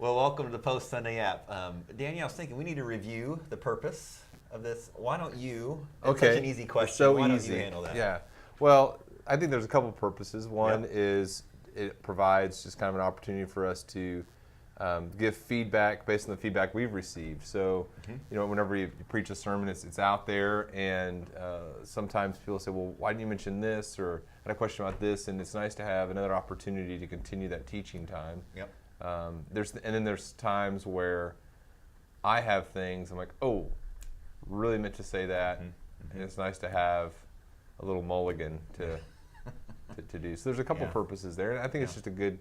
Well, welcome to the Post Sunday app. Daniel, I was thinking we need to review the purpose of this. Why don't you? It's such an easy question. It's so Why easy. don't you handle that? Yeah. Well, I think there's a couple purposes. One is it provides just kind of an opportunity for us to give feedback based on the feedback we've received. So, whenever you preach a sermon, it's out there, and sometimes people say, well, why didn't you mention this? Or I had a question about this, and it's nice to have another opportunity to continue that teaching time. Yep. And then there's times where I have things, I'm like, oh, really meant to say that, and it's nice to have a little mulligan to do. So there's a couple purposes there, and I think it's just a good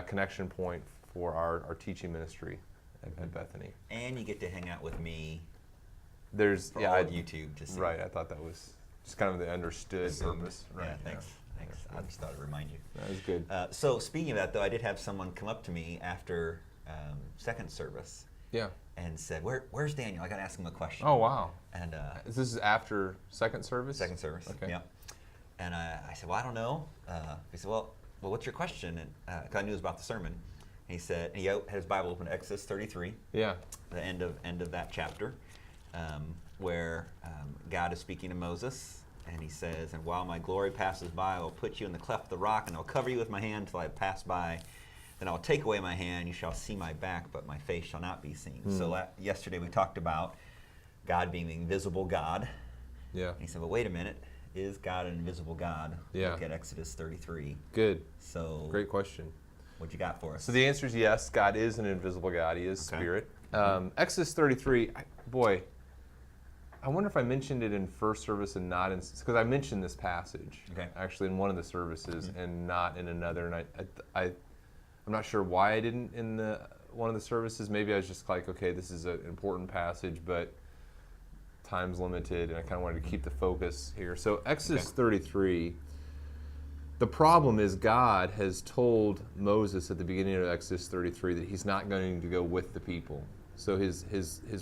connection point for our teaching ministry at Bethany. And you get to hang out with me There's for all of YouTube to see. Right, I thought that was just kind of the understood purpose. Right. Yeah, thanks. I just thought I'd remind you. That was good. So speaking of that, though, I did have someone come up to me after second service Yeah. and said, "Where's Daniel? I got to ask him a question." Oh, wow. And This is after second service? second service. Okay. Yep. And I said, "Well, I don't know." He said, "Well, what's your question?" And 'cause I knew it was about the sermon. And he said, he had his Bible open to Exodus 33. Yeah. The end of that chapter, where God is speaking to Moses, and he says, "And while my glory passes by, I will put you in the cleft of the rock, and I'll cover you with my hand till I have passed by. Then I'll take away my hand, you shall see my back, but my face shall not be seen." So yesterday we talked about God being the invisible God. Yeah. And he said, "Well, wait a minute. Is God an invisible God?" Yeah. Look at Exodus 33. Good. So Great question. what you got for us? So the answer is yes, God is an invisible God. He is spirit. Exodus 33, I wonder if I mentioned it in first service and not in, because I mentioned this passage actually in one of the services and not in another. And I'm not sure why I didn't in one of the services. Maybe I was just like, okay, this is an important passage, but time's limited, and I kind of wanted to keep the focus here. So Exodus 33, the problem is God has told Moses at the beginning of Exodus 33 that he's not going to go with the people. So his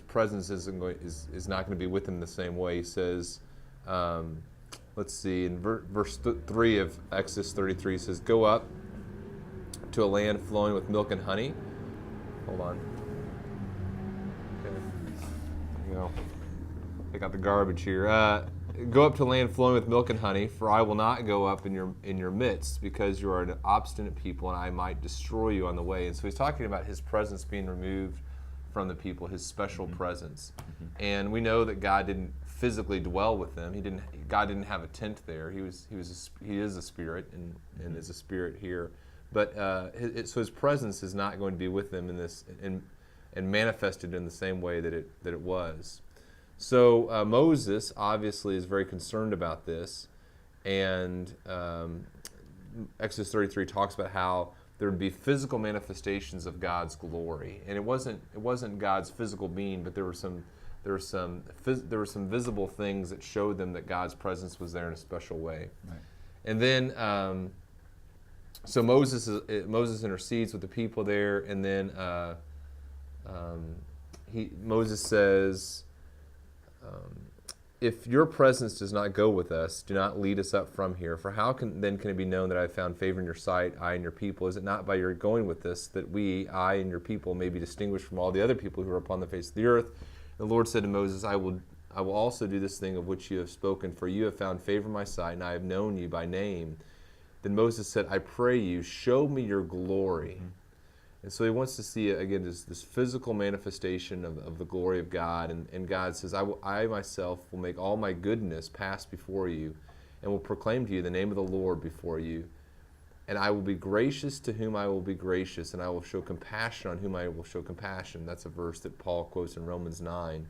presence is not going to be with them the same way. He says, let's see, in verse 3 of Exodus 33, he says, "Go up to a land flowing with milk and honey." Hold on. Okay. There you go. Take out the garbage here. "Go up to land flowing with milk and honey, for I will not go up in your midst, because you are an obstinate people, and I might destroy you on the way." And so he's talking about his presence being removed from the people, his special presence. And we know that God didn't physically dwell with them. God didn't have a tent there. He is a spirit and is a spirit here. But so his presence is not going to be with them in this and manifested in the same way that it was. So Moses obviously is very concerned about this, and Exodus 33 talks about how there would be physical manifestations of God's glory, and it wasn't God's physical being, but there were some visible things that showed them that God's presence was there in a special way. Right. And then so Moses intercedes with the people there, and then Moses says, "If your presence does not go with us, do not lead us up from here. For how can it be known that I have found favor in your sight, I and your people? Is it not by your going with us that I and your people, may be distinguished from all the other people who are upon the face of the earth?" The Lord said to Moses, I will also do this thing of which you have spoken, for you have found favor in my sight, and I have known you by name." Then Moses said, "I pray you, show me your glory." And so he wants to see, again, this physical manifestation of the glory of God. And God says, I myself will make all my goodness pass before you, and will proclaim to you the name of the Lord before you. And I will be gracious to whom I will be gracious, and I will show compassion on whom I will show compassion. That's a verse that Paul quotes in Romans 9.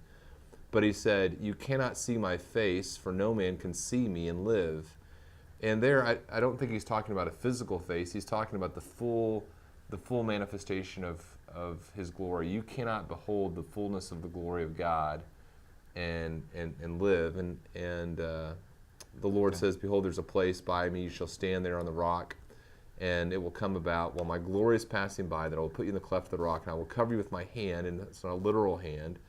But he said, "You cannot see my face, for no man can see me and live." And there, I don't think he's talking about a physical face. He's talking about the full manifestation of his glory. You cannot behold the fullness of the glory of God and live. And the Lord says, "Behold, there's a place by me. You shall stand there on the rock, and it will come about while my glory is passing by that I will put you in the cleft of the rock, and I will cover you with my hand." And it's not a literal hand,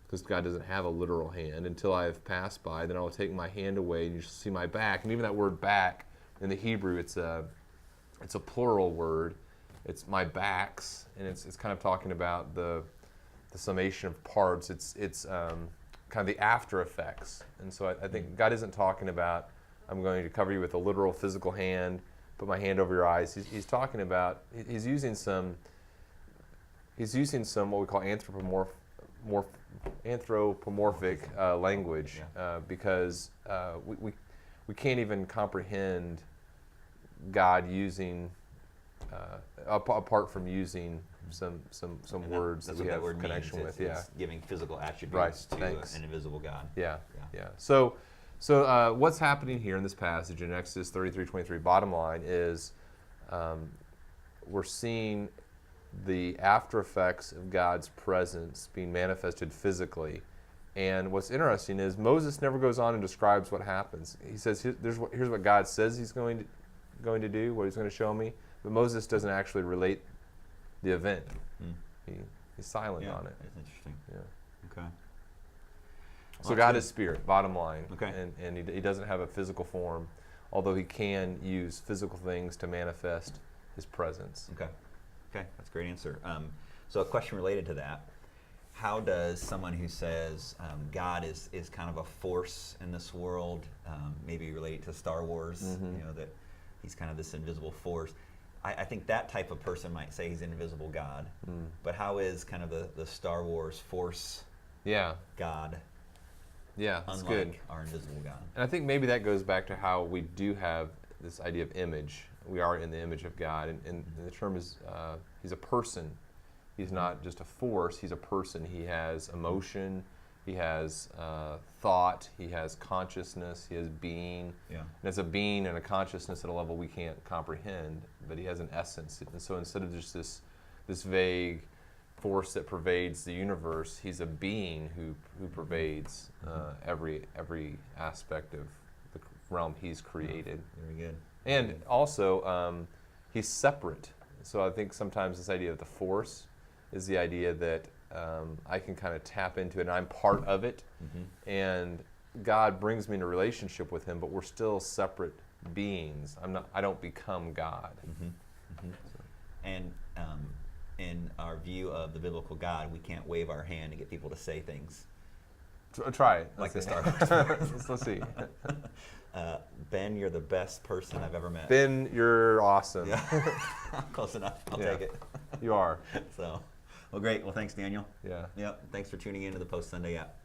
because God doesn't have a literal hand. "Until I have passed by, then I will take my hand away, and you shall see my back." And even that word "back" in the Hebrew, it's a plural word. it's my backs, and it's kind of talking about the summation of parts. It's kind of the after effects. And so I think God isn't talking about, I'm going to cover you with a literal physical hand, put my hand over your eyes. He's talking about, he's using some what we call anthropomorphic language, because we can't even comprehend God using, apart from using some words that we have connection with. It's giving physical attributes to an invisible God. Yeah. So what's happening here in this passage in Exodus 33:23? Bottom line is, we're seeing the after effects of God's presence being manifested physically. And what's interesting is Moses never goes on and describes what happens. He says, here's what God says he's going to do, what he's going to show me. But Moses doesn't actually relate the event. He's silent on it. That's interesting. Yeah. Okay. So God is spirit, bottom line. Okay. And he doesn't have a physical form, although he can use physical things to manifest his presence. Okay, that's a great answer. So a question related to that: how does someone who says God is kind of a force in this world, maybe related to Star Wars, that he's kind of this invisible force? I think that type of person might say he's an invisible God. But how is kind of the Star Wars force God? Yeah, that's unlike good. Our invisible God. And I think maybe that goes back to how we do have this idea of image. We are in the image of God, and the term is he's a person. He's not just a force, he's a person. He has emotion, he has thought, he has consciousness, he has being. Yeah. And it's a being and a consciousness at a level we can't comprehend, but he has an essence. And so instead of just this vague force that pervades the universe, he's a being who pervades every aspect of the realm he's created. Very good. And also, he's separate. So I think sometimes this idea of the force is the idea that I can kind of tap into it, and I'm part of it, and God brings me in a relationship with him, but we're still separate beings. I don't become God. And in our view of the biblical God, we can't wave our hand to get people to say things. Try it. Like the Star Wars. Let's see. Ben, you're the best person I've ever met. Ben, you're awesome. Yeah. Close enough. I'll take it. You are. So, well, great. Well, thanks, Daniel. Yeah. Yep. Thanks for tuning in to the Post Sunday app.